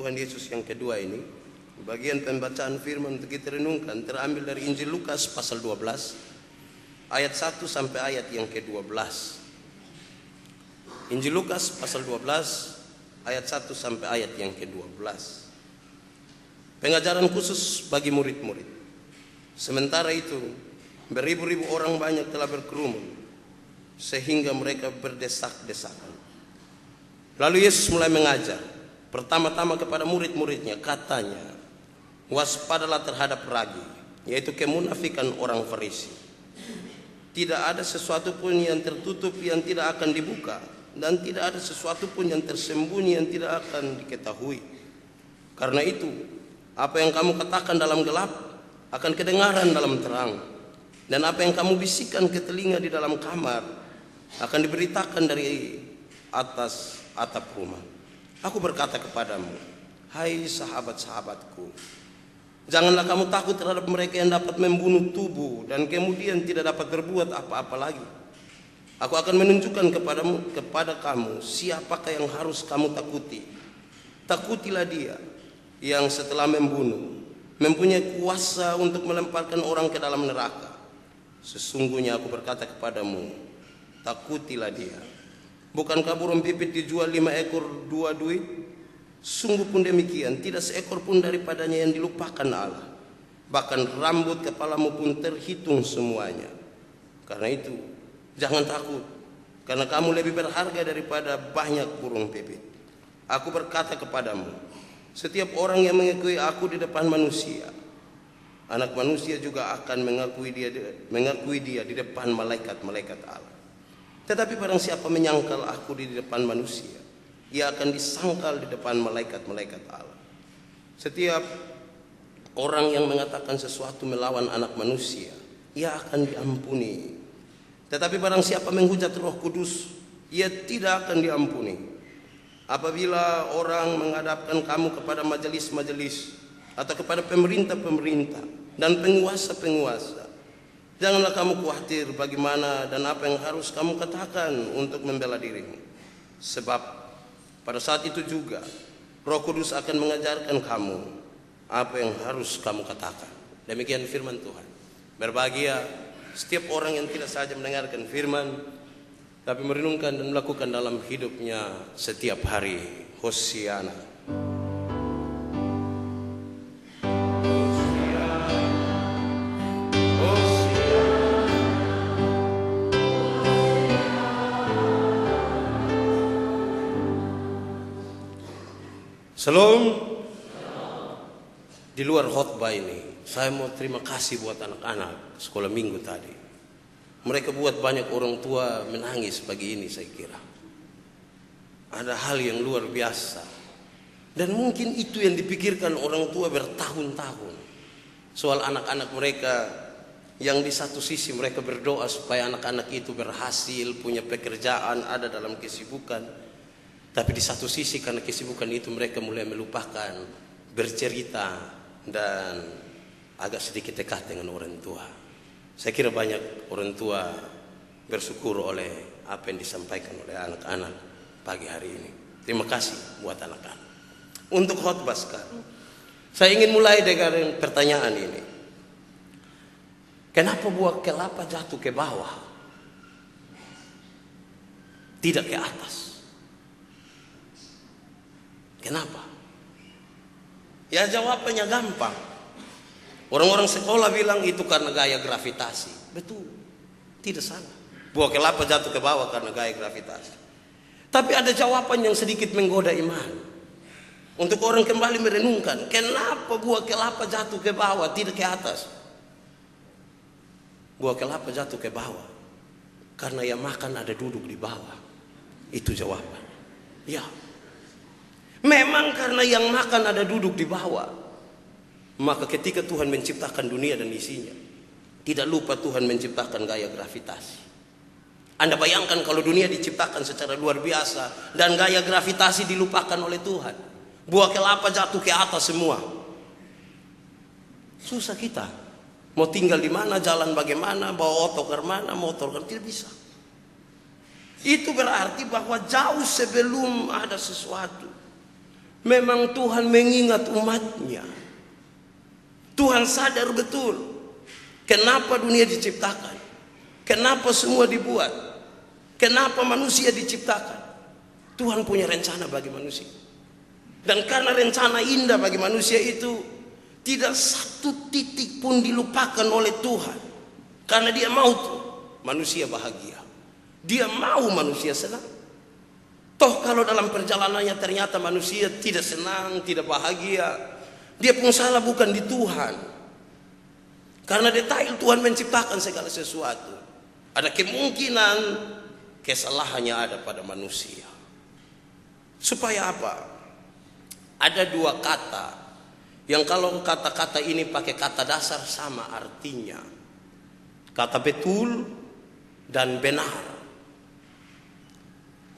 Tuhan Yesus yang kedua ini, bagian pembacaan firman untuk kita renungkan terambil dari Injil Lukas pasal 12 ayat 1 sampai ayat yang ke-12. Injil Lukas pasal 12 ayat 1 sampai ayat yang ke-12. Pengajaran khusus bagi murid-murid. Sementara itu, beribu-ribu orang banyak telah berkerumun sehingga mereka berdesak-desakan. Lalu Yesus mulai mengajar, pertama-tama kepada murid-muridnya, katanya, waspadalah terhadap ragi, yaitu kemunafikan orang Farisi. Tidak ada sesuatu pun yang tertutup yang tidak akan dibuka, dan tidak ada sesuatu pun yang tersembunyi yang tidak akan diketahui. Karena itu, apa yang kamu katakan dalam gelap akan kedengaran dalam terang, dan apa yang kamu bisikkan ke telinga di dalam kamar akan diberitakan dari atas atap rumah. Aku berkata kepadamu, hai sahabat-sahabatku, janganlah kamu takut terhadap mereka yang dapat membunuh tubuh dan kemudian tidak dapat berbuat apa-apa lagi. Aku akan menunjukkan kepada kamu siapakah yang harus kamu takuti. Takutilah dia yang setelah membunuh mempunyai kuasa untuk melemparkan orang ke dalam neraka. Sesungguhnya aku berkata kepadamu, takutilah dia. Bukankah burung pipit dijual 5 ekor 2 duit? Sungguh pun demikian, tidak seekor pun daripadanya yang dilupakan Allah. Bahkan rambut kepalamu pun terhitung semuanya. Karena itu, jangan takut, karena kamu lebih berharga daripada banyak burung pipit. Aku berkata kepadamu, setiap orang yang mengakui aku di depan manusia, Anak Manusia juga akan mengakui dia di depan malaikat-malaikat Allah. Tetapi barang siapa menyangkal aku di depan manusia, ia akan disangkal di depan malaikat-malaikat Allah. Setiap orang yang mengatakan sesuatu melawan Anak Manusia, ia akan diampuni. Tetapi barang siapa menghujat Roh Kudus, ia tidak akan diampuni. Apabila orang menghadapkan kamu kepada majelis-majelis atau kepada pemerintah-pemerintah dan penguasa-penguasa, janganlah kamu khawatir bagaimana dan apa yang harus kamu katakan untuk membela dirimu. Sebab pada saat itu juga Roh Kudus akan mengajarkan kamu apa yang harus kamu katakan. Demikian firman Tuhan. Berbahagia setiap orang yang tidak saja mendengarkan firman, tapi merenungkan dan melakukan dalam hidupnya setiap hari. Hosiana. Shalom. Di luar khotbah ini, saya mau terima kasih buat anak-anak sekolah minggu tadi. Mereka buat banyak orang tua menangis pagi ini, saya kira. Ada hal yang luar biasa. Dan mungkin itu yang dipikirkan orang tua bertahun-tahun. Soal anak-anak mereka yang di satu sisi mereka berdoa supaya anak-anak itu berhasil, punya pekerjaan, ada dalam kesibukan. Tapi di satu sisi karena kesibukan itu mereka mulai melupakan bercerita dan agak sedikit dekat dengan orang tua. Saya kira banyak orang tua bersyukur oleh apa yang disampaikan oleh anak-anak pagi hari ini. Terima kasih buat anak-anak. Untuk khotbah sekarang, saya ingin mulai dengan pertanyaan ini. Kenapa buah kelapa jatuh ke bawah, tidak ke atas? Kenapa? Ya jawabannya gampang. Orang-orang sekolah bilang itu karena gaya gravitasi. Betul, tidak salah. Buah kelapa jatuh ke bawah karena gaya gravitasi. Tapi ada jawaban yang sedikit menggoda iman. Untuk orang kembali merenungkan, kenapa buah kelapa jatuh ke bawah tidak ke atas? Buah kelapa jatuh ke bawah karena yang makan ada duduk di bawah. Itu jawaban. Ya, memang karena yang makan ada duduk di bawah. Maka ketika Tuhan menciptakan dunia dan isinya, tidak lupa Tuhan menciptakan gaya gravitasi. Anda bayangkan kalau dunia diciptakan secara luar biasa dan gaya gravitasi dilupakan oleh Tuhan. Buah kelapa jatuh ke atas semua. Susah kita. Mau tinggal di mana, jalan bagaimana, bawa otoker mana, motor kan tidak bisa. Itu berarti bahwa jauh sebelum ada sesuatu, Memang Tuhan mengingat umatnya. Tuhan sadar betul kenapa dunia diciptakan, kenapa semua dibuat, kenapa manusia diciptakan. Tuhan punya rencana bagi manusia. Dan karena rencana indah bagi manusia itu, tidak satu titik pun dilupakan oleh Tuhan. Karena dia mau tuh manusia bahagia. Dia mau manusia senang. Toh kalau dalam perjalanannya ternyata manusia tidak senang, tidak bahagia, dia pun salah bukan di Tuhan. Karena detail Tuhan menciptakan segala sesuatu. Ada kemungkinan kesalahannya ada pada manusia. Supaya apa? Ada dua kata yang kalau kata-kata ini pakai kata dasar sama artinya. Kata betul dan benar.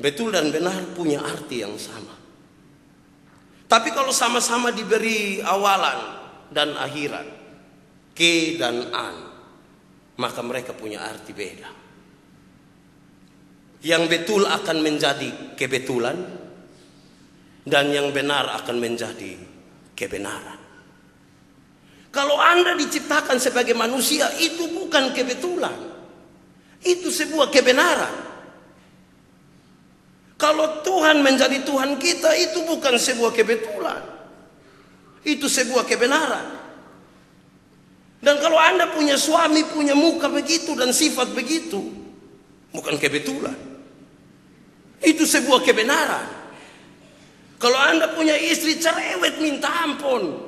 Betul dan benar punya arti yang sama. Tapi kalau sama-sama diberi awalan dan akhiran, ke dan an, maka mereka punya arti beda. Yang betul akan menjadi kebetulan, dan yang benar akan menjadi kebenaran. Kalau Anda diciptakan sebagai manusia, itu bukan kebetulan, itu sebuah kebenaran. Kalau Tuhan menjadi Tuhan kita, itu bukan sebuah kebetulan, itu sebuah kebenaran. Dan kalau Anda punya suami, punya muka begitu dan sifat begitu, bukan kebetulan, itu sebuah kebenaran. Kalau Anda punya istri cerewet minta ampun,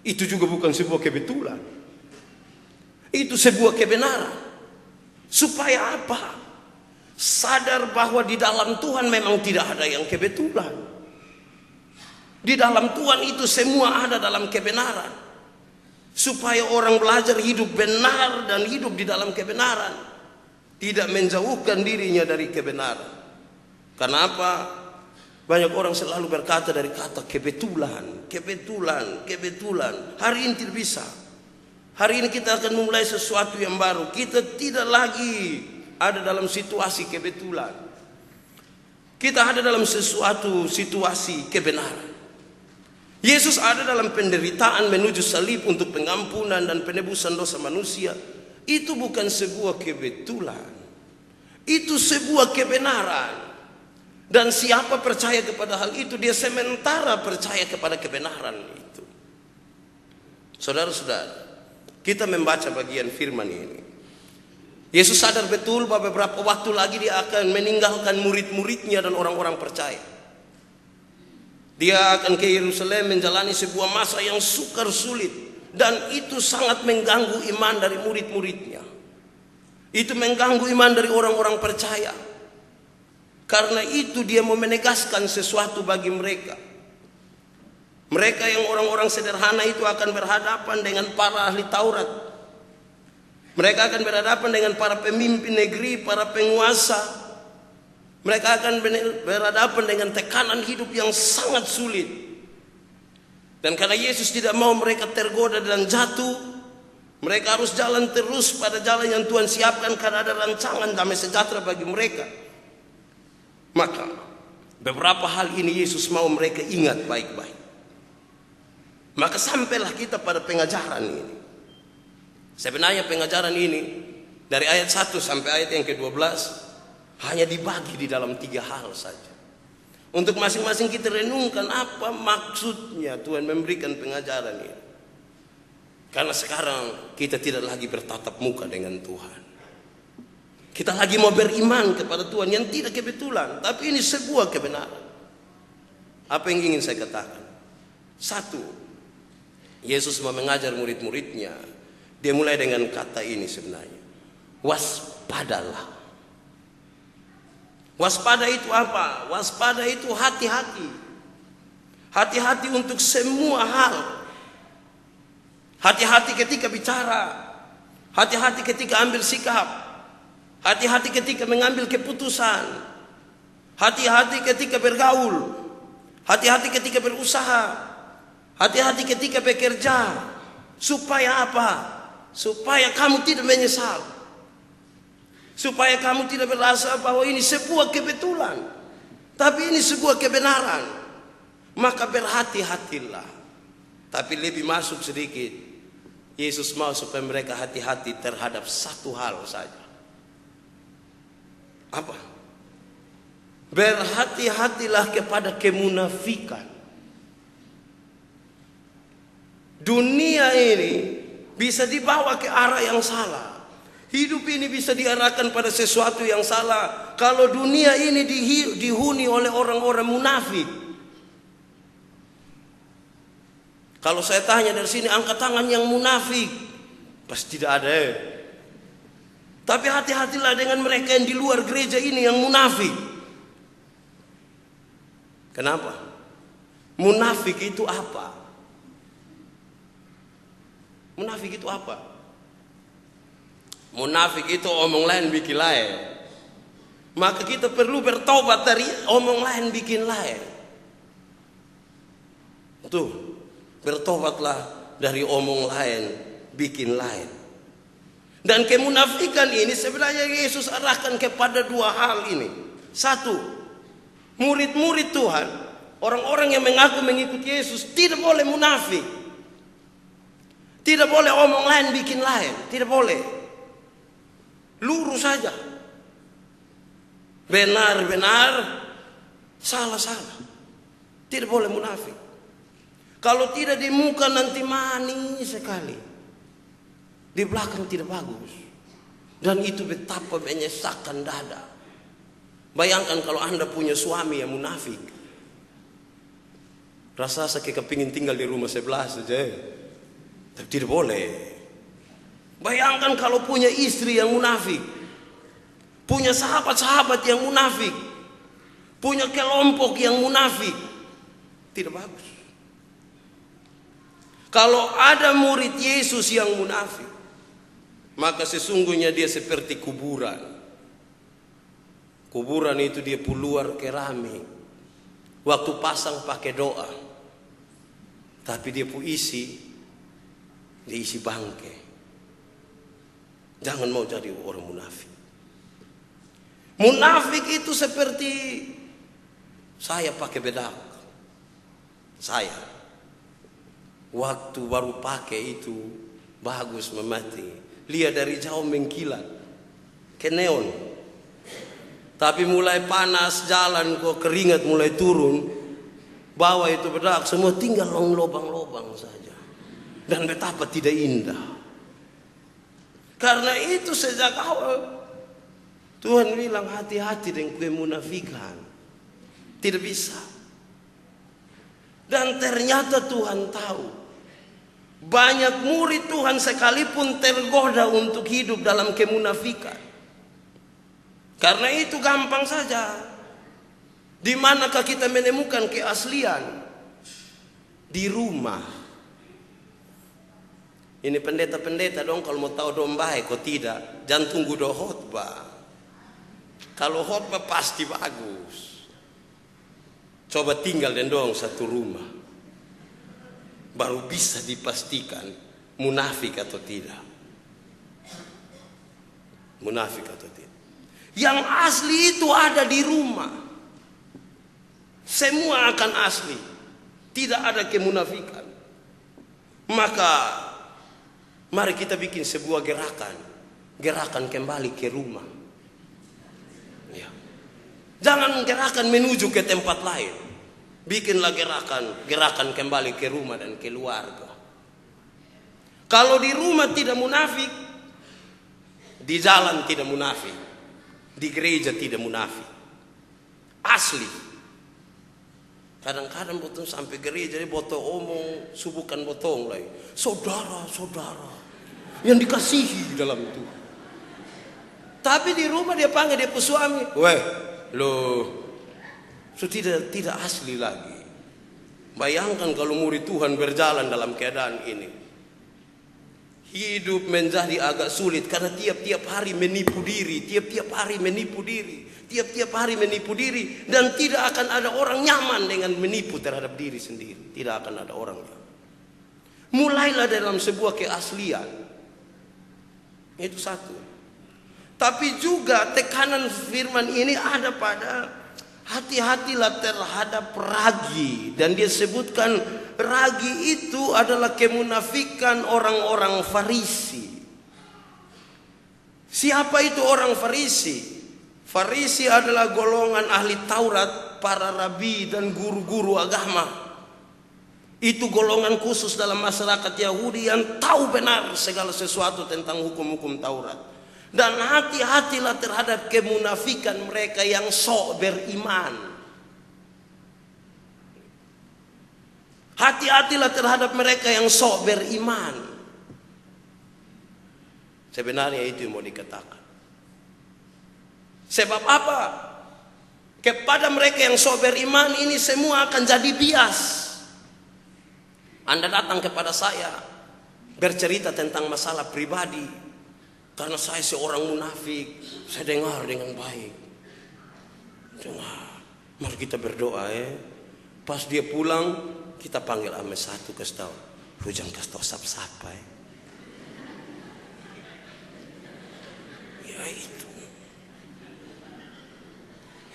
itu juga bukan sebuah kebetulan, itu sebuah kebenaran. Supaya apa? Sadar bahwa di dalam Tuhan memang tidak ada yang kebetulan. Di dalam Tuhan itu semua ada dalam kebenaran. Supaya orang belajar hidup benar dan hidup di dalam kebenaran, tidak menjauhkan dirinya dari kebenaran. Karena apa? Banyak orang selalu berkata dari kata kebetulan, kebetulan, kebetulan. Hari ini tidak bisa. Hari ini kita akan memulai sesuatu yang baru. Kita tidak lagi ada dalam situasi kebetulan. Kita ada dalam sesuatu situasi kebenaran. Yesus ada dalam penderitaan menuju salib untuk pengampunan dan penebusan dosa manusia. Itu bukan sebuah kebetulan, itu sebuah kebenaran. Dan siapa percaya kepada hal itu, dia sementara percaya kepada kebenaran itu. Saudara-saudara, kita membaca bagian firman ini. Yesus sadar betul bahwa beberapa waktu lagi dia akan meninggalkan murid-muridnya dan orang-orang percaya. Dia akan ke Yerusalem menjalani sebuah masa yang sukar sulit. Dan itu sangat mengganggu iman dari murid-muridnya. Itu mengganggu iman dari orang-orang percaya. Karena itu dia mau menegaskan sesuatu bagi mereka. Mereka yang orang-orang sederhana itu akan berhadapan dengan para ahli Taurat. Mereka akan berhadapan dengan para pemimpin negeri, para penguasa. Mereka akan berhadapan dengan tekanan hidup yang sangat sulit. Dan karena Yesus tidak mau mereka tergoda dan jatuh, mereka harus jalan terus pada jalan yang Tuhan siapkan karena ada rancangan damai sejahtera bagi mereka. Maka beberapa hal ini Yesus mau mereka ingat baik-baik. Maka sampailah kita pada pengajaran ini. Sebenarnya pengajaran ini dari ayat 1 sampai ayat yang ke-12 hanya dibagi di dalam 3 hal saja. Untuk masing-masing kita renungkan apa maksudnya Tuhan memberikan pengajaran ini. Karena sekarang kita tidak lagi bertatap muka dengan Tuhan. Kita lagi mau beriman kepada Tuhan yang tidak kebetulan, tapi ini sebuah kebenaran. Apa yang ingin saya katakan? 1, Yesus mau mengajar murid-muridnya. Dia mulai dengan kata ini sebenarnya. Waspadalah. Waspada itu apa? Waspada itu hati-hati. Hati-hati untuk semua hal. Hati-hati ketika bicara. Hati-hati ketika ambil sikap. Hati-hati ketika mengambil keputusan. Hati-hati ketika bergaul. Hati-hati ketika berusaha. Hati-hati ketika bekerja. Supaya apa? Supaya kamu tidak menyesal. Supaya kamu tidak merasa bahwa ini sebuah kebetulan, tapi ini sebuah kebenaran. Maka berhati-hatilah. Tapi lebih masuk sedikit, Yesus mau supaya mereka hati-hati terhadap satu hal saja. Apa? Berhati-hatilah kepada kemunafikan. Dunia ini bisa dibawa ke arah yang salah. Hidup ini bisa diarahkan pada sesuatu yang salah kalau dunia ini dihuni oleh orang-orang munafik. Kalau saya tanya dari sini, angkat tangan yang munafik, pasti tidak ada. Tapi hati-hatilah dengan mereka yang di luar gereja ini yang munafik. Kenapa? Munafik itu apa? Munafik itu apa? Munafik itu omong lain bikin lain. Maka kita perlu bertobat dari omong lain bikin lain. Tuh, bertobatlah dari omong lain bikin lain. Dan kemunafikan ini sebenarnya Yesus arahkan kepada dua hal ini. Satu, murid-murid Tuhan, orang-orang yang mengaku mengikuti Yesus tidak boleh munafik. Tidak boleh omong lain bikin lain, tidak boleh. Lurus saja. Benar-benar, salah-salah. Tidak boleh munafik. Kalau tidak di muka nanti manis sekali. Di belakang tidak bagus. Dan itu betapa menyesakkan dada. Bayangkan kalau Anda punya suami yang munafik. Rasa saya kepingin tinggal di rumah sebelah saja. Tapi tidak boleh. Bayangkan kalau punya istri yang munafik. Punya sahabat-sahabat yang munafik. Punya kelompok yang munafik. Tidak bagus. Kalau ada murid Yesus yang munafik, maka sesungguhnya dia seperti kuburan. Kuburan itu dia puluar keramik. Waktu pasang pakai doa. Tapi dia diisi bangke. Jangan mau jadi orang munafik. Munafik itu seperti saya pakai bedak. Saya waktu baru pakai itu bagus memati. Lihat dari jauh mengkilat ke neon. Tapi mulai panas jalan kok keringat mulai turun. Bawa itu bedak semua tinggal lubang-lubang saja. Dan betapa tidak indah. Karena itu sejak awal Tuhan bilang hati-hati dengan kemunafikan. Tidak bisa. Dan ternyata Tuhan tahu. Banyak murid Tuhan sekalipun tergoda untuk hidup dalam kemunafikan. Karena itu gampang saja. Di manakah kita menemukan keaslian? Di rumah. Ini pendeta-pendeta dong kalau mau tahu dong baik kok tidak. Jangan tunggu do khotbah. Kalau khotbah pasti bagus. Coba tinggal dan dong satu rumah. Baru bisa dipastikan munafik atau tidak. Munafik atau tidak. Yang asli itu ada di rumah. Semua akan asli. Tidak ada kemunafikan. Maka mari kita bikin sebuah gerakan. Gerakan kembali ke rumah. Ya. Jangan gerakan menuju ke tempat lain. Bikinlah gerakan kembali ke rumah dan keluarga. Kalau di rumah tidak munafik, di jalan tidak munafik, di gereja tidak munafik. Asli. Kadang-kadang botong sampai gereja dia botong omong, subukan botong lagi. Saudara-saudara yang dikasihi dalam Tuhan. Tapi di rumah dia panggil dia suami, weh, lo so tidak asli lagi. Bayangkan kalau murid Tuhan berjalan dalam keadaan ini. Hidup menjadi agak sulit karena tiap-tiap hari menipu diri, tiap-tiap hari menipu diri, dan tidak akan ada orang nyaman dengan menipu terhadap diri sendiri. Tidak akan ada orang nyaman. Mulailah dalam sebuah keaslian. Itu satu. Tapi juga tekanan firman ini ada pada hati-hatilah terhadap ragi. Dan dia sebutkan ragi itu adalah kemunafikan orang-orang Farisi. Siapa itu orang Farisi? Farisi adalah golongan ahli Taurat, para rabi dan guru-guru agama. Itu golongan khusus dalam masyarakat Yahudi yang tahu benar segala sesuatu tentang hukum-hukum Taurat. Dan hati-hatilah terhadap kemunafikan mereka yang sok beriman. Hati-hatilah terhadap mereka yang sok beriman. Sebenarnya itu yang mau dikatakan. Sebab apa? Kepada mereka yang sok beriman ini semua akan jadi bias. Anda datang kepada saya bercerita tentang masalah pribadi. Karena saya seorang munafik, saya dengar dengan baik. Mari kita berdoa ya. Pas dia pulang, kita panggil ame satu kasih tahu. Lu jangan kasih tahu siapa ya. Ya itu.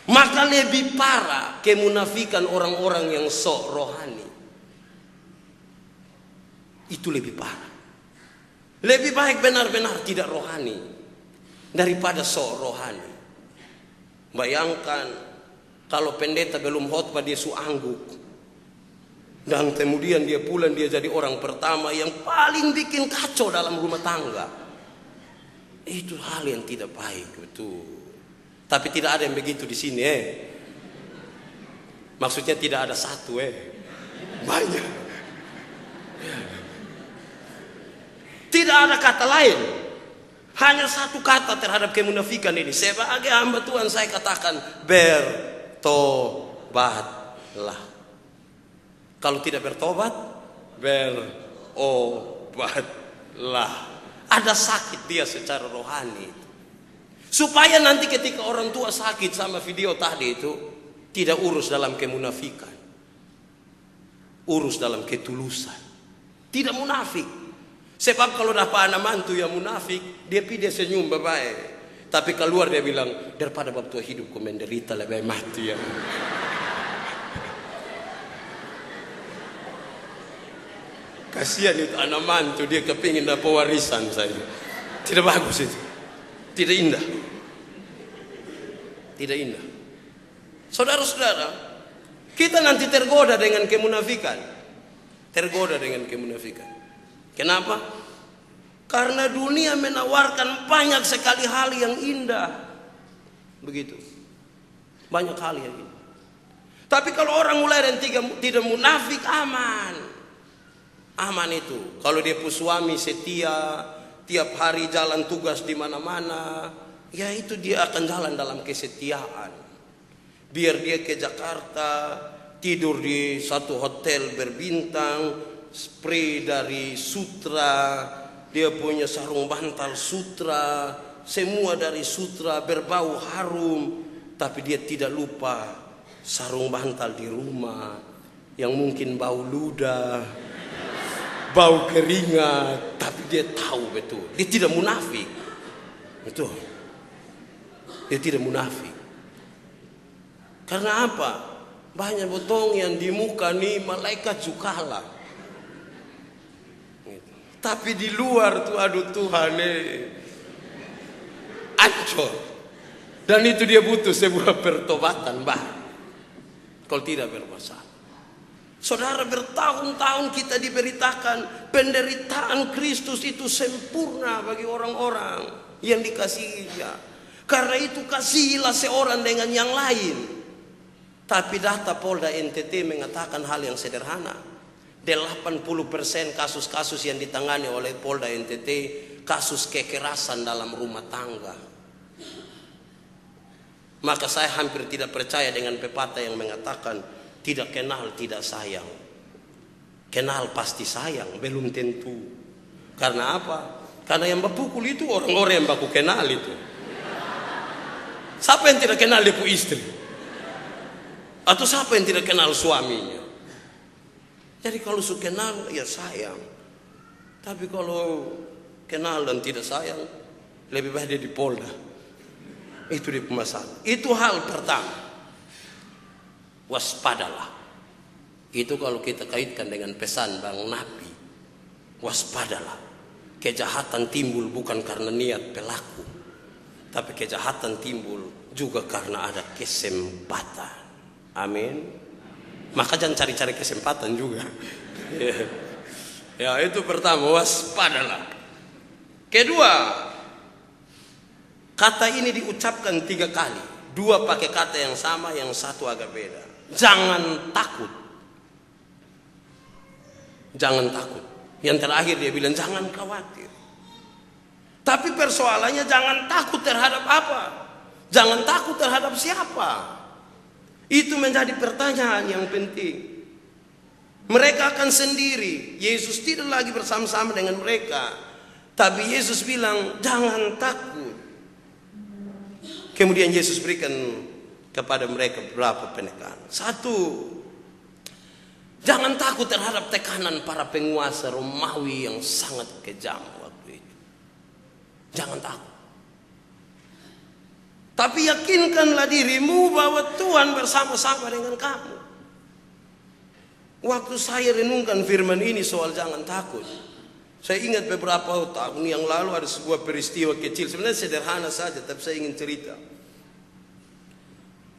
Maka lebih parah kemunafikan orang-orang yang sok rohani. Itu lebih parah. Lebih baik benar-benar tidak rohani daripada sok rohani. Bayangkan kalau pendeta belum khotbah dia angguk. Dan kemudian dia pulang dia jadi orang pertama yang paling bikin kacau dalam rumah tangga. Itu hal yang tidak baik, betul. Tapi tidak ada yang begitu di sini, Maksudnya tidak ada satu, banyak. Tidak ada kata lain. Hanya satu kata terhadap kemunafikan ini. Sebagai hamba Tuhan saya katakan bertobatlah. Kalau tidak bertobat, berobatlah. Ada sakit dia secara rohani. Supaya nanti ketika orang tua sakit sama video tadi itu tidak urus dalam kemunafikan. Urus dalam ketulusan. Tidak munafik. Sebab kalau dapat anak mantu yang munafik, dia senyum baik. Tapi keluar dia bilang, daripada bab tua hidup kau menderita lebih mati ya. Kasihan itu anak mantu, dia kepingin dapat warisan saja. Tidak bagus itu. Tidak indah. Tidak indah. Saudara-saudara, kita nanti tergoda dengan kemunafikan. Tergoda dengan kemunafikan. Kenapa? Karena dunia menawarkan banyak sekali hal yang indah. Begitu. Banyak hal yang indah. Tapi kalau orang mulai dan tidak munafik, aman. Aman itu. Kalau dia suami setia, tiap hari jalan tugas di mana-mana, ya itu dia akan jalan dalam kesetiaan. Biar dia ke Jakarta, tidur di satu hotel berbintang, spray dari Sutra, dia punya sarung bantal Sutra, semua dari Sutra berbau harum, tapi dia tidak lupa sarung bantal di rumah yang mungkin bau ludah, bau keringat, tapi dia tahu betul. Dia tidak munafik. Betul. Dia tidak munafik. Karena apa? Banyak botong yang di muka nih malaikat cukala. Tapi di luar tuh aduh Tuhan ancur. Dan itu dia butuh sebuah pertobatan baru. Kalau tidak bermasalah. Saudara, bertahun-tahun kita diberitakan penderitaan Kristus itu sempurna bagi orang-orang yang dikasihinya. Karena itu kasihilah seorang dengan yang lain. Tapi data Polda NTT mengatakan hal yang sederhana. 80% kasus-kasus yang ditangani oleh Polda NTT kasus kekerasan dalam rumah tangga. Maka saya hampir tidak percaya dengan pepatah yang mengatakan tidak kenal tidak sayang. Kenal pasti sayang, belum tentu. Karena apa? Karena yang berpukul itu orang-orang yang baku kenal itu. Siapa yang tidak kenal dia punya istri? Atau siapa yang tidak kenal suaminya? Jadi kalau suka kenal ya sayang. Tapi kalau kenal dan tidak sayang, lebih baik dia di Polda. Itu dia masalah. Itu hal pertama. Waspadalah. Itu kalau kita kaitkan dengan pesan Bang Nabi. Waspadalah. Kejahatan timbul bukan karena niat pelaku, tapi kejahatan timbul juga karena ada kesempatan. Amin. Maka jangan cari-cari kesempatan juga. Ya, itu pertama, waspadalah. Kedua, kata ini diucapkan 3 kali. 2 pakai kata yang sama, yang 1 agak beda. Jangan takut. Jangan takut. Yang terakhir dia bilang jangan khawatir. Tapi persoalannya jangan takut terhadap apa? Jangan takut terhadap siapa? Itu menjadi pertanyaan yang penting. Mereka akan sendiri. Yesus tidak lagi bersama-sama dengan mereka. Tapi Yesus bilang jangan takut. Kemudian Yesus berikan kepada mereka beberapa penekanan. 1, jangan takut terhadap tekanan para penguasa Romawi yang sangat kejam waktu itu. Jangan takut. Tapi yakinkanlah dirimu bahwa Tuhan bersama-sama dengan kamu. Waktu saya renungkan firman ini soal jangan takut, saya ingat beberapa tahun yang lalu ada sebuah peristiwa kecil. Sebenarnya sederhana saja, tapi saya ingin cerita.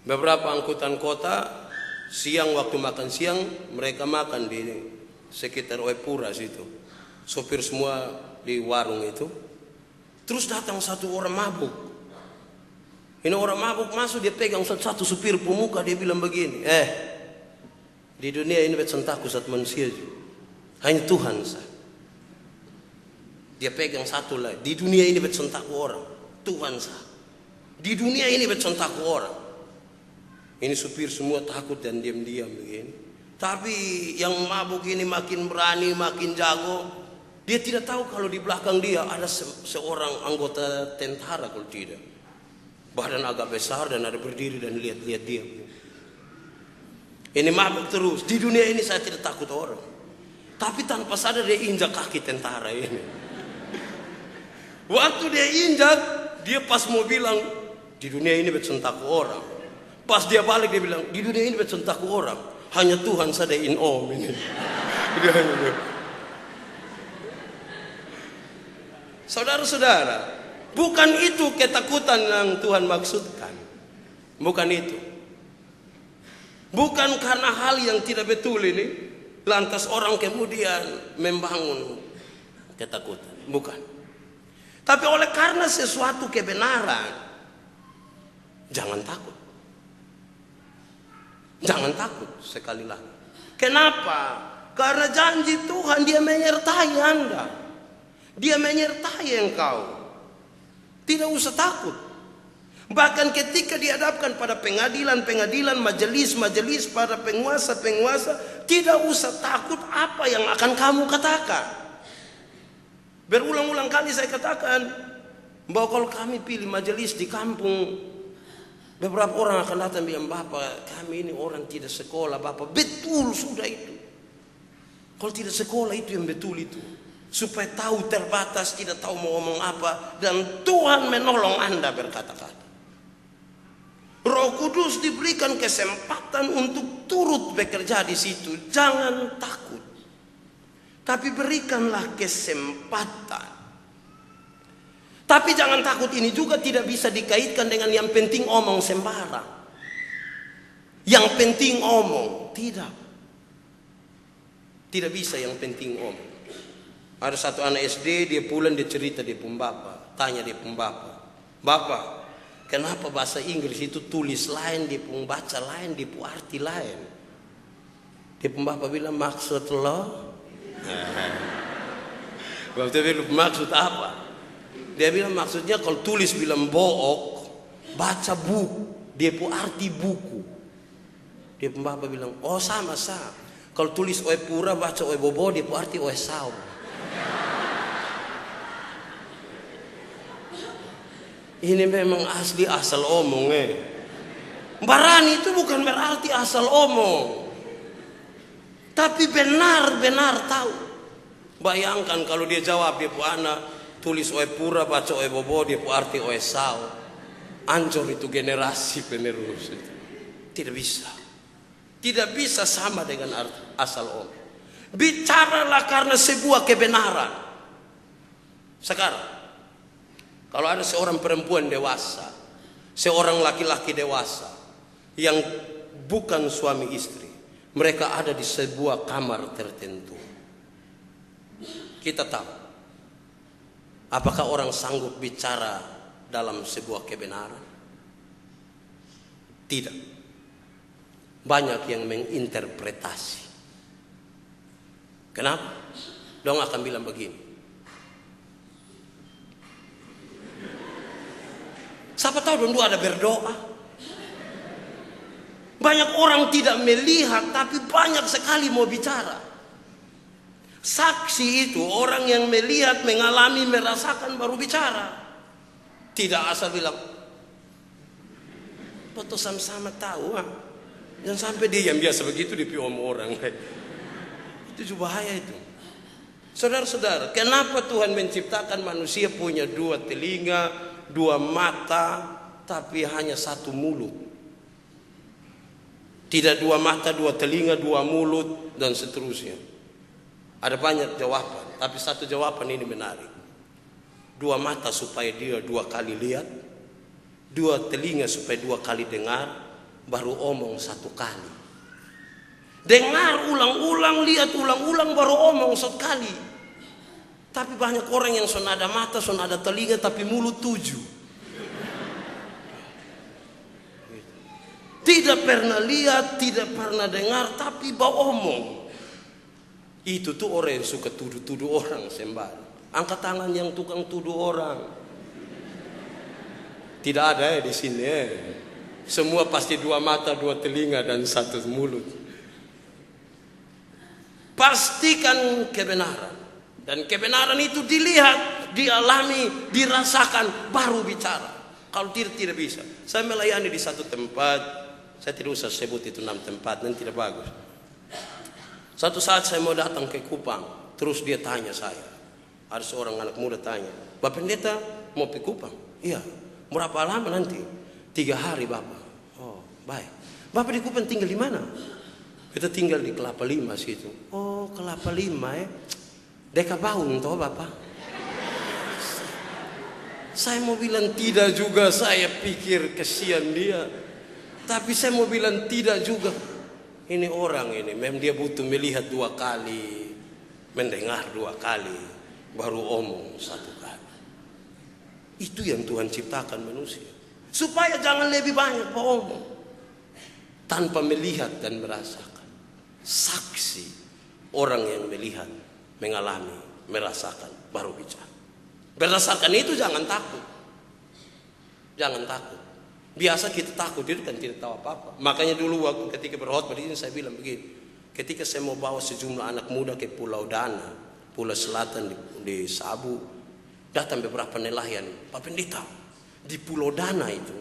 Beberapa angkutan kota siang, waktu makan siang, mereka makan di sekitar Oepura situ. Sopir semua di warung itu. Terus datang satu orang mabuk. Ini orang mabuk masuk, dia pegang satu supir pemuka, dia bilang begini, di dunia ini becentakku saat manusia juga. Hanya Tuhan sah. Dia pegang satu lagi, di dunia ini becentakku orang, Tuhan sah. Di dunia ini becentakku orang. Ini supir semua takut dan diam-diam begini. Tapi yang mabuk ini makin berani, makin jago. Dia tidak tahu kalau di belakang dia ada seorang anggota tentara kalau tidak. Badan agak besar dan ada berdiri dan lihat-lihat dia. Ini mabuk terus. Di dunia ini saya tidak takut orang. Tapi tanpa sadar dia injak kaki tentara ini. Waktu dia injak, dia pas mau bilang, di dunia ini becentakku orang. Pas dia balik dia bilang, di dunia ini becentakku orang. Hanya Tuhan saja in om ini. Saudara-saudara, bukan itu ketakutan yang Tuhan maksudkan. Bukan itu. Bukan karena hal yang tidak betul ini, lantas orang kemudian membangun ketakutan. Bukan. Tapi oleh karena sesuatu kebenaran, jangan takut. Jangan takut sekali lagi. Kenapa? Karena janji Tuhan, dia menyertai Anda. Dia menyertai engkau. Tidak usah takut. Bahkan ketika dihadapkan pada pengadilan-pengadilan, majelis-majelis pada penguasa-penguasa, tidak usah takut apa yang akan kamu katakan. Berulang-ulang kali saya katakan bahwa kalau kami pilih majelis di kampung, beberapa orang akan datang bilang, Bapak, kami ini orang tidak sekolah, Bapak. Betul sudah itu. Kalau tidak sekolah itu yang betul itu. Supaya tahu terbatas, tidak tahu mau ngomong apa. Dan Tuhan menolong Anda berkata-kata. Roh Kudus diberikan kesempatan untuk turut bekerja di situ. Jangan takut. Tapi berikanlah kesempatan. Tapi jangan takut ini juga tidak bisa dikaitkan dengan yang penting omong sembarang. Yang penting omong. Tidak. Tidak bisa yang penting omong. Ada satu anak SD, dia pulang, dia cerita dia pun bapak. Tanya dia pun bapak. Bapak, kenapa bahasa Inggris itu tulis lain, dia pun baca lain, dia pun arti lain? Dia pun bapak bilang, maksud lo? Bapak bilang, maksud apa? Dia bilang maksudnya kalau tulis bilang book, baca buku, dia pun arti buku. Dia pun bapak bilang, oh sama. Kalau tulis oe pura, baca oe bobo, dia pun arti oe sao. Ini memang asli asal omong. Barani itu bukan berarti asal omong. Tapi benar-benar tahu. Bayangkan kalau dia jawab, dia pu anak tulis oe pura, baca oe bobo, dia pu arti oe sao. Ancur itu generasi penerus itu. Tidak bisa. Tidak bisa sama dengan asal omong. Bicaralah karena sebuah kebenaran. Sekarang, kalau ada seorang perempuan dewasa, seorang laki-laki dewasa yang bukan suami istri, mereka ada di sebuah kamar tertentu. Kita tahu, apakah orang sanggup bicara dalam sebuah kebenaran? Tidak. Banyak yang menginterpretasi. Kenapa? Dong akan bilang begini. Siapa tahu dong ada berdoa. Banyak orang tidak melihat, tapi banyak sekali mau bicara. Saksi itu orang yang melihat, mengalami, merasakan baru bicara. Tidak asal bilang, foto sama-sama tahu. Jangan sampai dia yang biasa begitu dipiom orang. Itu juga bahaya itu. Saudara-saudara, kenapa Tuhan menciptakan manusia punya 2 telinga, 2 mata, tapi hanya 1 mulut? Tidak 2 mata, 2 telinga, 2 mulut, dan seterusnya. Ada banyak jawaban, tapi satu jawaban ini menarik. 2 mata supaya dia 2 kali lihat, 2 telinga supaya 2 kali dengar, baru omong 1 kali. Dengar ulang-ulang, lihat ulang-ulang, baru omong 1 kali. Tapi banyak orang yang son ada mata, son ada telinga, tapi mulut 7. Tidak pernah lihat, tidak pernah dengar, tapi bau omong. Itu tuh orang yang suka tuduh-tuduh orang sembarang. Angkat tangan yang tukang tuduh orang. Tidak ada di sini. Semua pasti 2 mata, 2 telinga, dan 1 mulut. Pastikan kebenaran. Dan kebenaran itu dilihat, dialami, dirasakan, baru bicara. Kalau tidak bisa. Saya melayani di satu tempat. Saya tidak usah sebut itu 6 tempat, nanti tidak bagus. Satu saat saya mau datang ke Kupang, terus dia tanya saya. Ada seorang anak muda tanya, Bapak Pendeta mau ke Kupang? Iya. Berapa lama nanti? 3 hari Bapak. Oh baik. Bapak di Kupang tinggal di mana? Kita tinggal di Kelapa Lima situ. Oh Kelapa Lima Deka Baung toh Bapak? Saya mau bilang tidak juga, saya pikir kesian dia. Tapi saya mau bilang tidak juga. Ini orang ini, memang dia butuh melihat 2 kali, mendengar 2 kali, baru omong 1 kali. Itu yang Tuhan ciptakan manusia. Supaya jangan lebih banyak omong, tanpa melihat dan merasakan. Saksi orang yang melihat, mengalami, merasakan, baru bicara. Berdasarkan itu jangan takut. Jangan takut. Biasa kita takut, itu kan tidak tahu apa-apa. Makanya dulu waktu ketika berkhotbah di sini saya bilang begini. Ketika saya mau bawa sejumlah anak muda ke Pulau Dana, Pulau Selatan di Sabu, datang beberapa nelayan. Pak Pendeta, di Pulau Dana itu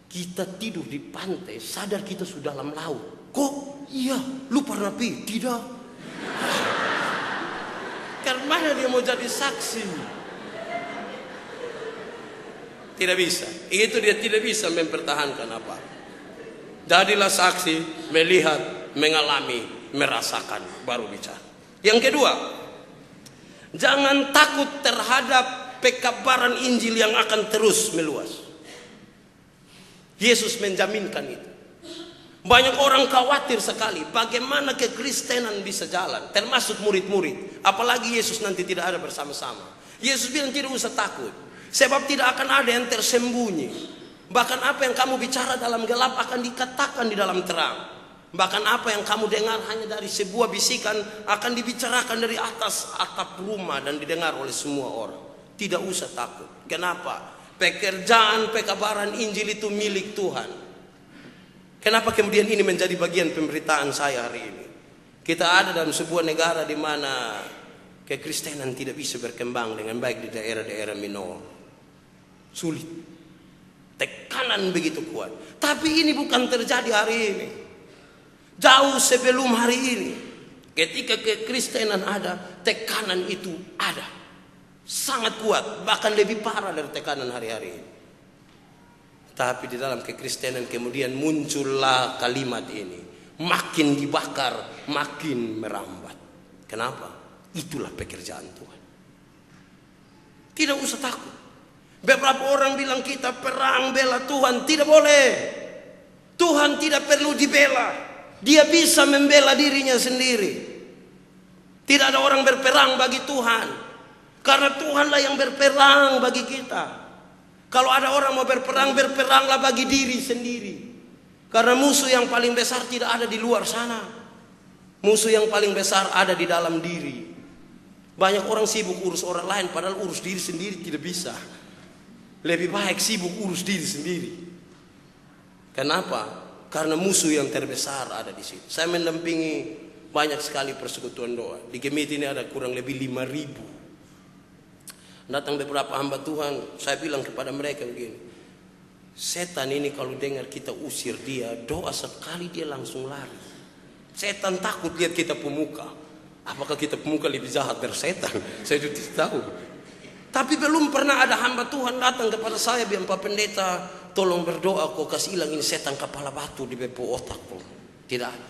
kita tidur di pantai, sadar kita sudah dalam laut. Kok? Iya, lu pernah pergi? Tidak. Karena dia mau jadi saksi. Tidak bisa. Itu dia tidak bisa mempertahankan apa. Jadilah saksi, melihat, mengalami, merasakan, baru bicara. Yang kedua, jangan takut terhadap pekabaran Injil yang akan terus meluas. Yesus menjaminkan itu. Banyak orang khawatir sekali bagaimana kekristenan bisa jalan, termasuk murid-murid. Apalagi Yesus nanti tidak ada bersama-sama. Yesus bilang tidak usah takut. Sebab tidak akan ada yang tersembunyi. Bahkan apa yang kamu bicara dalam gelap akan dikatakan di dalam terang. Bahkan apa yang kamu dengar hanya dari sebuah bisikan akan dibicarakan dari atas atap rumah dan didengar oleh semua orang. Tidak usah takut. Kenapa? Pekerjaan pekabaran Injil itu milik Tuhan. Kenapa kemudian ini menjadi bagian pemberitaan saya hari ini? Kita ada dalam sebuah negara di mana kekristenan tidak bisa berkembang dengan baik di daerah-daerah minor. Sulit. Tekanan begitu kuat. Tapi ini bukan terjadi hari ini. Jauh sebelum hari ini. Ketika kekristenan ada, tekanan itu ada. Sangat kuat. Bahkan lebih parah dari tekanan hari-hari ini. Tapi di dalam kekristenan kemudian muncullah kalimat ini. makin dibakar, makin merambat. Kenapa? Itulah pekerjaan Tuhan. Tidak usah takut. Beberapa orang bilang kita perang bela Tuhan. Tidak boleh. Tuhan tidak perlu dibela. Dia bisa membela dirinya sendiri. Tidak ada orang berperang bagi Tuhan. Karena Tuhanlah yang berperang bagi kita. Kalau ada orang mau berperang, berperanglah bagi diri sendiri. Karena musuh yang paling besar tidak ada di luar sana. Musuh yang paling besar ada di dalam diri. Banyak orang sibuk urus orang lain, padahal urus diri sendiri tidak bisa. Lebih baik sibuk urus diri sendiri. Kenapa? Karena musuh yang terbesar ada di situ. Saya mendampingi banyak sekali persekutuan doa. Di Gemit ini ada kurang lebih 5.000. Datang beberapa hamba Tuhan, saya bilang kepada mereka begini. Setan ini kalau dengar kita usir dia, doa sekali dia langsung lari. Setan takut lihat kita pemuka. Apakah kita pemuka lebih jahat dari setan? Saya juga tidak tahu. Tapi belum pernah ada hamba Tuhan datang kepada saya bilang, Pak Pendeta, tolong berdoa kok kasih hilang ini setan kepala batu di bepo otak kok. Tidak ada.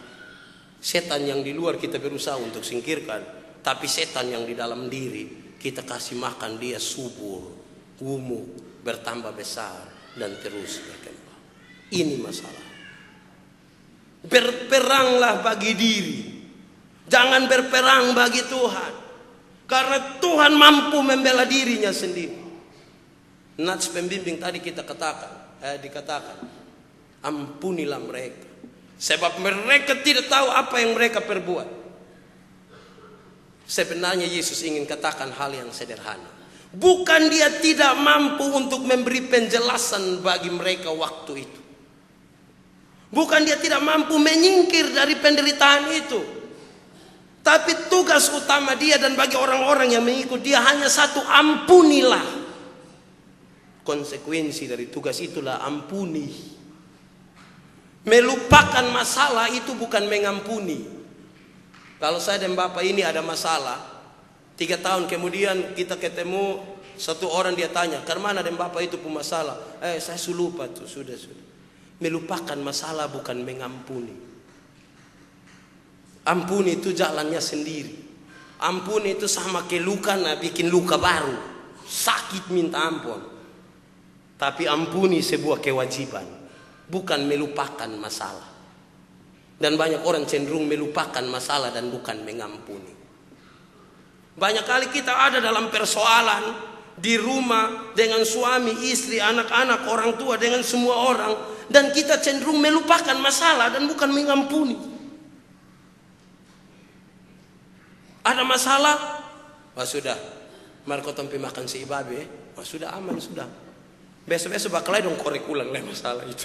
Setan yang di luar kita berusaha untuk singkirkan, tapi setan yang di dalam diri kita kasih makan dia subur, gemuk, bertambah besar dan terus berkembang. Ini masalah. Berperanglah bagi diri. Jangan berperang bagi Tuhan. Karena Tuhan mampu membela dirinya sendiri. Nats pembimbing tadi kita dikatakan, ampunilah mereka. Sebab mereka tidak tahu apa yang mereka perbuat. Sebenarnya Yesus ingin katakan hal yang sederhana. Bukan dia tidak mampu untuk memberi penjelasan bagi mereka waktu itu. Bukan dia tidak mampu menyingkir dari penderitaan itu. Tapi tugas utama dia dan bagi orang-orang yang mengikut dia hanya satu, ampunilah. Konsekuensi dari tugas itulah ampuni. Melupakan masalah itu bukan mengampuni. Kalau saya dan Bapak ini ada masalah, 3 tahun kemudian kita ketemu satu orang, dia tanya, "Karena dan Bapak itu punya masalah?" Saya lupa tuh, sudah. Melupakan masalah bukan mengampuni. Ampuni itu jalannya sendiri. Ampuni itu sama ke luka, bikin luka baru. Sakit minta ampun. Tapi ampuni sebuah kewajiban. Bukan melupakan masalah. Dan banyak orang cenderung melupakan masalah dan bukan mengampuni. Banyak kali kita ada dalam persoalan di rumah dengan suami, istri, anak-anak, orang tua, dengan semua orang. Dan kita cenderung melupakan masalah dan bukan mengampuni. Ada masalah, sudah. Mari kau tempi makan si ibabe, sudah aman sudah. Besok-besok bakalai dong korek ulang lah masalah itu.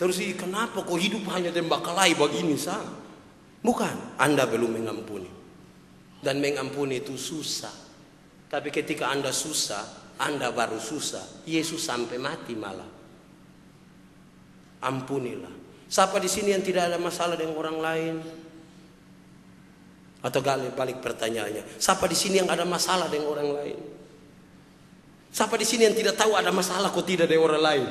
Terus kenapa kau hidup hanya dan bakalai begini sah? Bukan, Anda belum mengampuni. Dan mengampuni itu susah. Tapi ketika Anda susah, Anda baru susah. Yesus sampai mati malah. Ampunilah. Siapa di sini yang tidak ada masalah dengan orang lain? Atau balik pertanyaannya, siapa di sini yang ada masalah dengan orang lain? Siapa di sini yang tidak tahu ada masalah kok tidak dengan orang lain?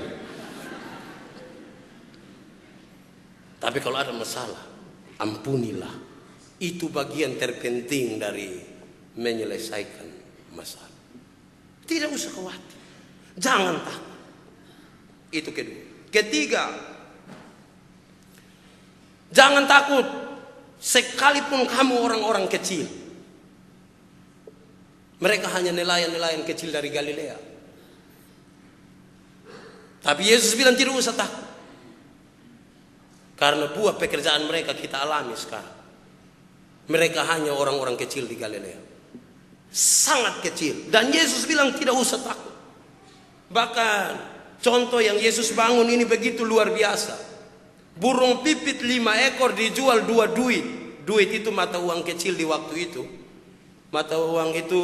Tapi kalau ada masalah, ampunilah. Itu bagian terpenting dari menyelesaikan masalah. Tidak usah khawatir. Jangan takut. Itu kedua. Ketiga, jangan takut. Sekalipun kamu orang-orang kecil. Mereka hanya nelayan-nelayan kecil dari Galilea. Tapi Yesus bilang tidak usah takut. Karena buah pekerjaan mereka kita alami sekarang. Mereka hanya orang-orang kecil di Galilea. Sangat kecil. Dan Yesus bilang tidak usah takut. Bahkan contoh yang Yesus bangun ini begitu luar biasa. Burung pipit 5 ekor dijual 2 duit. Duit itu mata uang kecil di waktu itu. Mata uang itu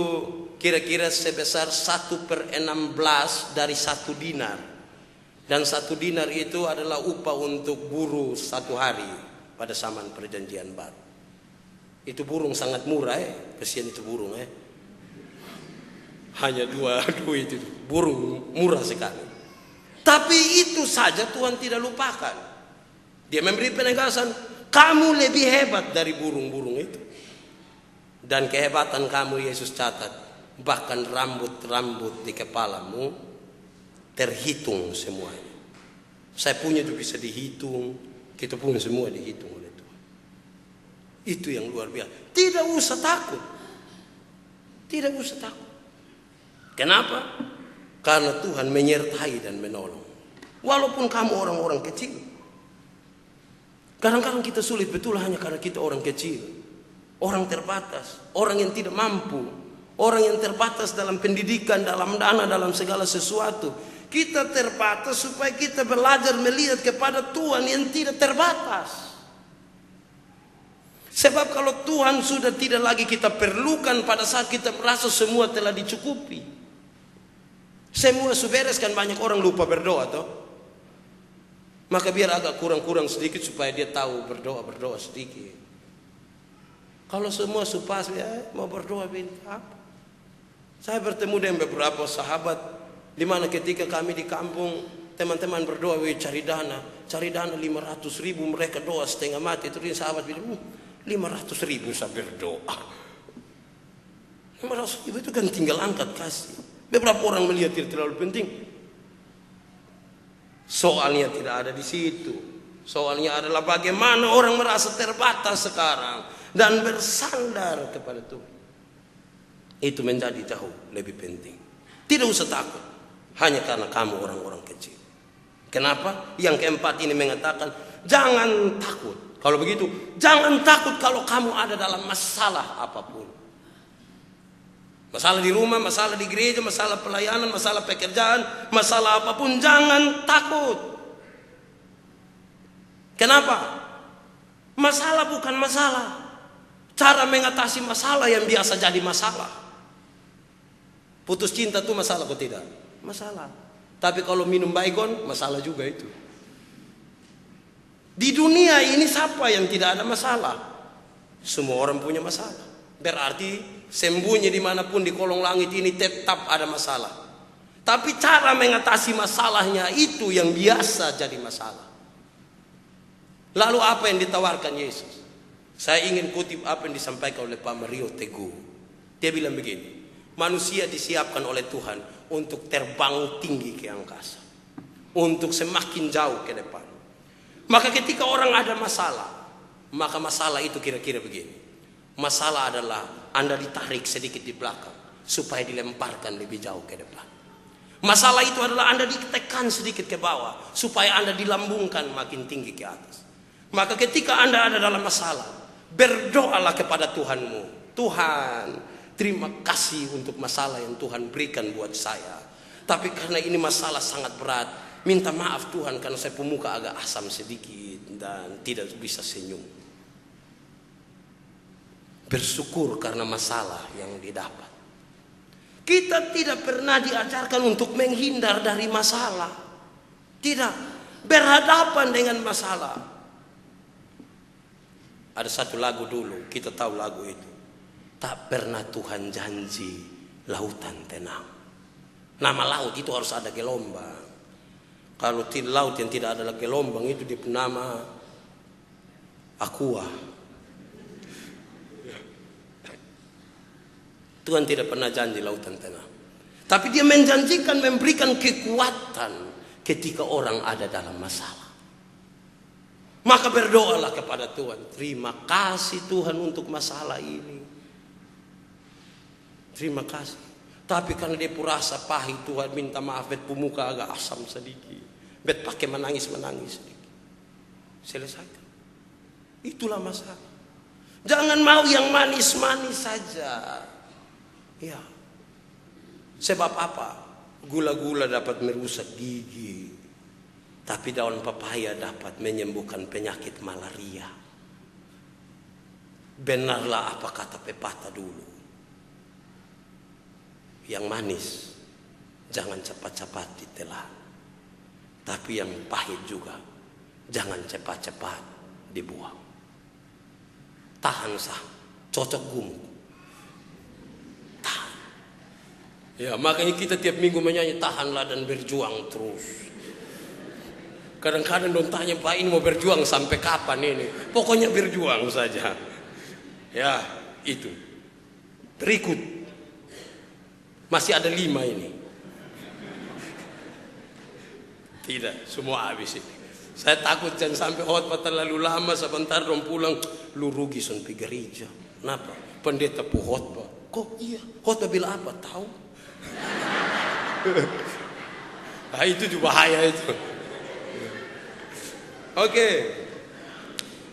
kira-kira sebesar 1/16 dari 1 dinar. Dan 1 dinar itu adalah upah untuk buruh 1 hari pada zaman perjanjian baru. Itu burung sangat murah kasihan itu burung Hanya 2 duit itu. Burung murah sekali. Tapi itu saja Tuhan tidak lupakan. Dia memberi penegasan, kamu lebih hebat dari burung-burung itu. Dan kehebatan kamu Yesus catat, bahkan rambut-rambut di kepalamu terhitung semuanya. Saya punya itu bisa dihitung, kita pun semua dihitung oleh Tuhan. Itu yang luar biasa. Tidak usah takut. Tidak usah takut. Kenapa? Karena Tuhan menyertai dan menolong. Walaupun kamu orang-orang kecil. Kadang-kadang kita sulit betul hanya karena kita orang kecil. Orang terbatas. Orang yang tidak mampu. Orang yang terbatas dalam pendidikan, dalam dana, dalam segala sesuatu. Kita terbatas supaya kita belajar melihat kepada Tuhan yang tidak terbatas. Sebab kalau Tuhan sudah tidak lagi kita perlukan pada saat kita merasa semua telah dicukupi. Semua sudah beres, kan banyak orang lupa berdoa toh. Maka biar agak kurang-kurang sedikit supaya dia tahu berdoa sedikit. Kalau semua supas ya mau berdoa apa? Saya bertemu dengan beberapa sahabat di mana ketika kami di kampung teman-teman berdoa cari dana 500.000, mereka doa setengah mati. Terus sahabat bilang 500.000 saya berdoa. 500.000 itu kan tinggal angkat kasih. Beberapa orang melihat tidak terlalu penting. Soalnya tidak ada di situ. Soalnya adalah bagaimana orang merasa terbatas sekarang dan bersandar kepada Tuhan. Itu menjadi jauh lebih penting. Tidak usah takut hanya karena kamu orang-orang kecil. Kenapa? Yang keempat ini mengatakan jangan takut. Kalau begitu, jangan takut kalau kamu ada dalam masalah apapun. Masalah di rumah, masalah di gereja, masalah pelayanan, masalah pekerjaan, masalah apapun, jangan takut. Kenapa? Masalah bukan masalah. Cara mengatasi masalah yang biasa jadi masalah. Putus cinta itu masalah atau tidak? Masalah. Tapi kalau minum baygon, masalah juga itu. Di dunia ini siapa yang tidak ada masalah? Semua orang punya masalah. Berarti sembunyi dimanapun di kolong langit ini tetap ada masalah. Tapi cara mengatasi masalahnya itu yang biasa jadi masalah. Lalu apa yang ditawarkan Yesus? Saya ingin kutip apa yang disampaikan oleh Pak Mario Teguh. Dia bilang begini, manusia disiapkan oleh Tuhan untuk terbang tinggi ke angkasa, untuk semakin jauh ke depan. Maka ketika orang ada masalah, maka masalah itu kira-kira begini. Masalah adalah Anda ditarik sedikit di belakang supaya dilemparkan lebih jauh ke depan. Masalah itu adalah Anda ditekan sedikit ke bawah supaya Anda dilambungkan makin tinggi ke atas. Maka ketika Anda ada dalam masalah, berdoalah kepada Tuhanmu. Tuhan, terima kasih untuk masalah yang Tuhan berikan buat saya. Tapi karena ini masalah sangat berat, minta maaf Tuhan karena saya pemuka agak asam sedikit dan tidak bisa senyum. Bersyukur karena masalah yang didapat. Kita tidak pernah diajarkan untuk menghindar dari masalah. Tidak. Berhadapan dengan masalah. Ada satu lagu dulu, kita tahu lagu itu. Tak pernah Tuhan janji lautan tenang. Nama laut itu harus ada gelombang. Kalau laut yang tidak ada gelombang itu dia nama aqua. Tuhan tidak pernah janji lautan tenang. Tapi dia menjanjikan memberikan kekuatan ketika orang ada dalam masalah. Maka berdoalah kepada Tuhan. Terima kasih Tuhan untuk masalah ini. Terima kasih. Tapi karena dia rasa pahit, Tuhan minta maaf. Bet pemuka agak asam sedikit. Bet pakai menangis sedikit. Selesaikan. Itulah masalah. Jangan mau yang manis-manis saja. Ya. Sebab apa? Gula-gula dapat merusak gigi. Tapi daun pepaya dapat menyembuhkan penyakit malaria. Benarlah apa kata pepatah dulu. Yang manis jangan cepat-cepat ditelan. Tapi yang pahit juga jangan cepat-cepat dibuang. Tahan sah, cocok gumuk. Tahan. Ya, makanya kita tiap minggu menyanyi tahanlah dan berjuang terus. Kadang-kadang dong tanya, Pak ini mau berjuang sampai kapan ini? Pokoknya berjuang saja. Ya, itu. Berikut. Masih ada 5 ini. Tidak, semua habis ini. Saya takut jangan sampai khotbah terlalu lama, sebentar dong pulang. Lu rugi sampai gereja. Kenapa? Pendeta pu khotbah. Kok iya? Khotbah bila apa? Tahu? Nah, itu juga bahaya itu. Oke.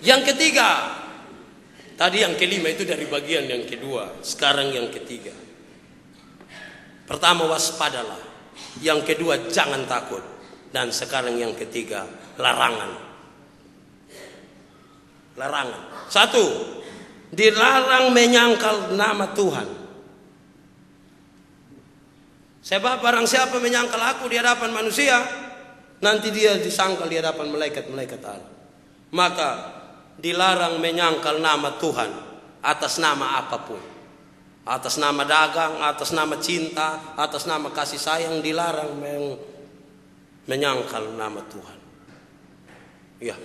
Yang ketiga. Tadi yang kelima itu dari bagian yang kedua. Sekarang yang ketiga. Pertama, waspadalah. Yang kedua, jangan takut. Dan sekarang yang ketiga, larangan. Larangan. 1, dilarang menyangkal nama Tuhan. Sebab barang siapa menyangkal aku di hadapan manusia, nanti dia disangkal di hadapan malaikat-malaikat Allah. Maka dilarang menyangkal nama Tuhan atas nama apapun. Atas nama dagang, atas nama cinta, atas nama kasih sayang, dilarang menyangkal nama Tuhan. Ya.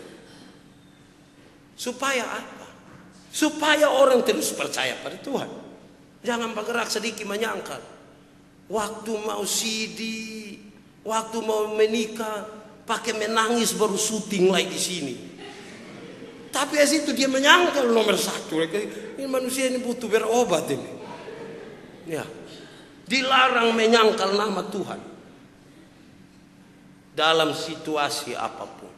Supaya apa? Supaya orang terus percaya pada Tuhan. Jangan bergerak sedikit menyangkal. Waktu mau CD, waktu mau menikah, pakai menangis baru syuting lagi di sini. Tapi as itu dia menyangkal nomor 1. Ini manusia ini butuh berobat ini. Ya. Dilarang menyangkal nama Tuhan. Dalam situasi apapun.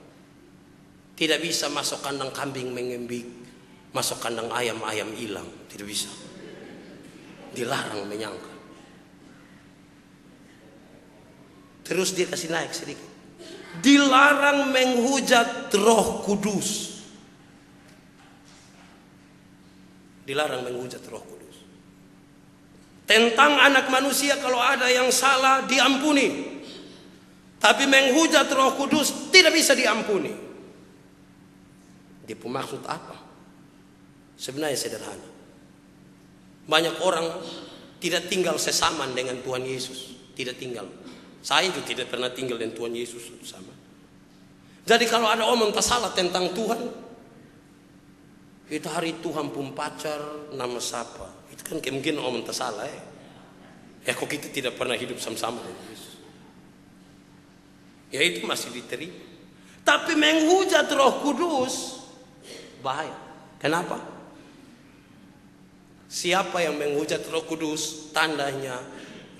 Tidak bisa masuk kandang kambing mengembik, masuk kandang ayam hilang. Tidak bisa. Dilarang menyangkal. Terus dia kasih naik sedikit. Dilarang menghujat Roh Kudus. Dilarang menghujat Roh Kudus. Tentang anak manusia kalau ada yang salah diampuni. Tapi menghujat Roh Kudus tidak bisa diampuni. Dia maksud apa? Sebenarnya sederhana. Banyak orang tidak tinggal sesaman dengan Tuhan Yesus. Tidak tinggal. Saya juga tidak pernah tinggal dengan Tuhan Yesus sama. Jadi kalau ada omong tak salah tentang Tuhan, itu hari Tuhan pun pacar nama siapa? Itu kan mungkin omong tak salah ya. Ya kok kita tidak pernah hidup sama-sama dengan Yesus. Ya itu masih diterima. Tapi menghujat Roh Kudus bahaya. Kenapa? Siapa yang menghujat Roh Kudus, tandanya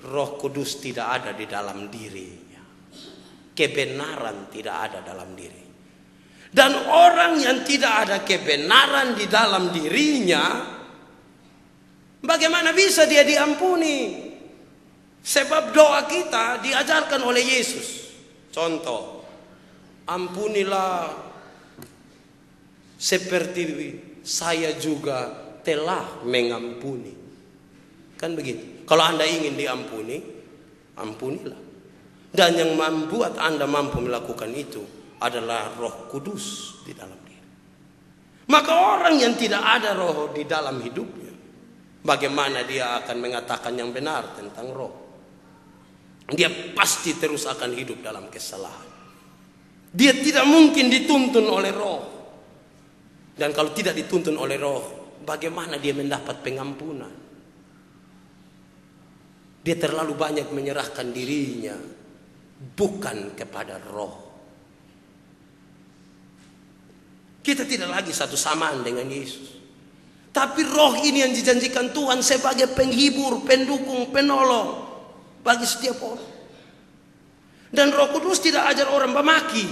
Roh Kudus tidak ada di dalam dirinya. Kebenaran tidak ada dalam diri. Dan orang yang tidak ada kebenaran di dalam dirinya, bagaimana bisa dia diampuni? Sebab doa kita diajarkan oleh Yesus. Contoh, ampunilah seperti saya juga telah mengampuni. Kan begitu. Kalau Anda ingin diampuni, ampunilah. Dan yang membuat Anda mampu melakukan itu adalah Roh Kudus di dalam diri. Maka orang yang tidak ada Roh di dalam hidupnya, bagaimana dia akan mengatakan yang benar tentang Roh? Dia pasti terus akan hidup dalam kesalahan. Dia tidak mungkin dituntun oleh Roh. Dan kalau tidak dituntun oleh Roh, bagaimana dia mendapat pengampunan? Dia terlalu banyak menyerahkan dirinya bukan kepada Roh. Kita tidak lagi satu samaan dengan Yesus. Tapi Roh ini yang dijanjikan Tuhan sebagai penghibur, pendukung, penolong bagi setiap orang. Dan Roh Kudus tidak ajar orang memaki.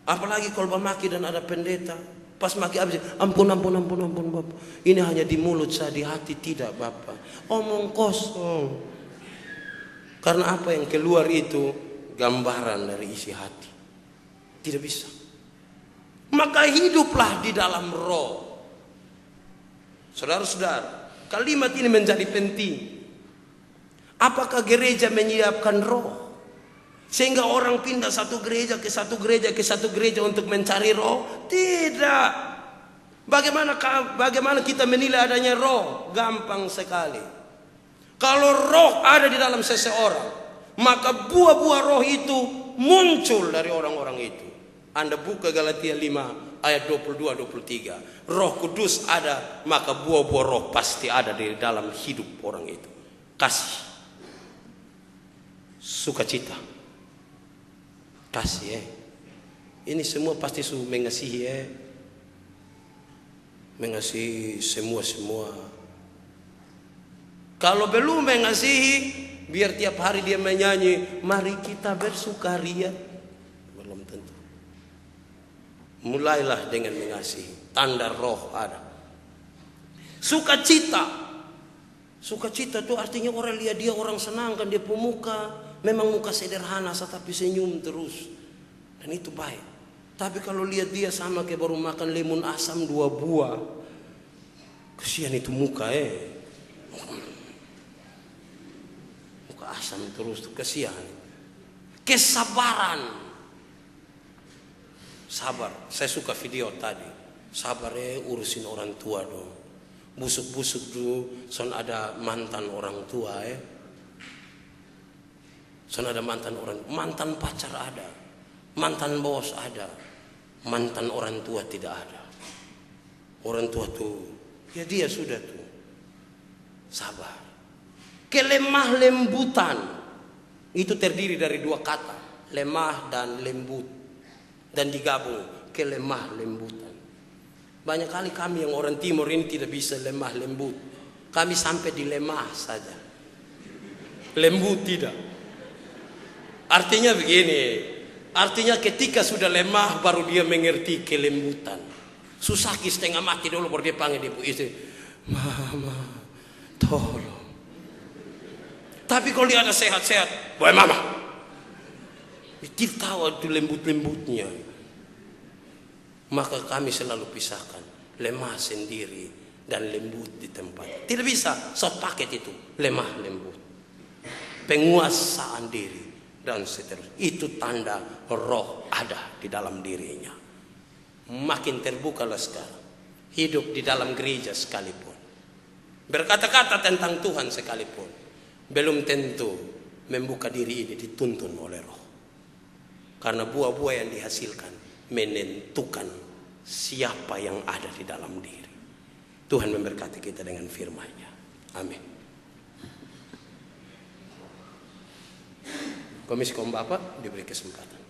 Apalagi kalau memaki dan ada pendeta, pas maki habis, ampun Bapak. Ini hanya di mulut saya, di hati tidak Bapak. Omong kosong. Karena apa yang keluar itu gambaran dari isi hati. Tidak bisa. Maka hiduplah di dalam Roh. Saudara-saudara, kalimat ini menjadi penting. Apakah gereja menyiapkan Roh? Sehingga orang pindah satu gereja ke satu gereja ke satu gereja untuk mencari Roh? Tidak. Bagaimana kita menilai adanya Roh? Gampang sekali. Kalau Roh ada di dalam seseorang, maka buah-buah roh itu muncul dari orang-orang itu. Anda buka Galatia 5 ayat 22-23. Roh Kudus ada, maka buah-buah roh pasti ada di dalam hidup orang itu. Kasih, sukacita, kasih ini semua pasti mengasihi mengasihi semua. Kalau belum mengasihi, biar tiap hari dia menyanyi, mari kita bersukaria. Belum tentu. Mulailah dengan mengasihi. Tanda roh ada. Sukacita. Sukacita itu artinya orang lihat dia orang senang kan, dia pemuka. Memang muka sederhana tetapi senyum terus. Dan itu baik. Tapi kalau lihat dia sama kayak baru makan limun asam 2 buah. Kesian itu muka muka asam terus tuh, kesian. Kesabaran. Sabar. Saya suka video tadi. Sabar urusin orang tua dong. Busuk-busuk dulu. Son ada mantan orang tua Son ada mantan pacar ada. Mantan bos ada. Mantan orang tua tidak ada. Orang tua tuh, ya dia sudah tuh. Sabar. Kelemah lembutan. Itu terdiri dari 2 kata. Lemah dan lembut. Dan digabung. Kelemah lembutan. Banyak kali kami yang orang timur ini tidak bisa lemah lembut. Kami sampai di lemah saja. Lembut tidak. Artinya begini. Artinya ketika sudah lemah baru dia mengerti kelembutan. Susaki setengah mati dulu baru dia panggil ibu istri. Mama, tolong. Tapi kalau dia ada sehat-sehat, boy mama. Dia tahu itu lembut-lembutnya. Maka kami selalu pisahkan. Lemah sendiri dan lembut di tempat. Tidak bisa satu paket itu. Lemah lembut. Penguasaan diri. Dan seterusnya. Itu tanda roh ada di dalam dirinya. Makin terbukalah sekarang. Hidup di dalam gereja sekalipun. Berkata-kata tentang Tuhan sekalipun. Belum tentu membuka diri ini dituntun oleh roh. Karena buah-buah yang dihasilkan menentukan siapa yang ada di dalam diri. Tuhan memberkati kita dengan firman-Nya. Amin. Komisi Kaum Bapak diberi kesempatan.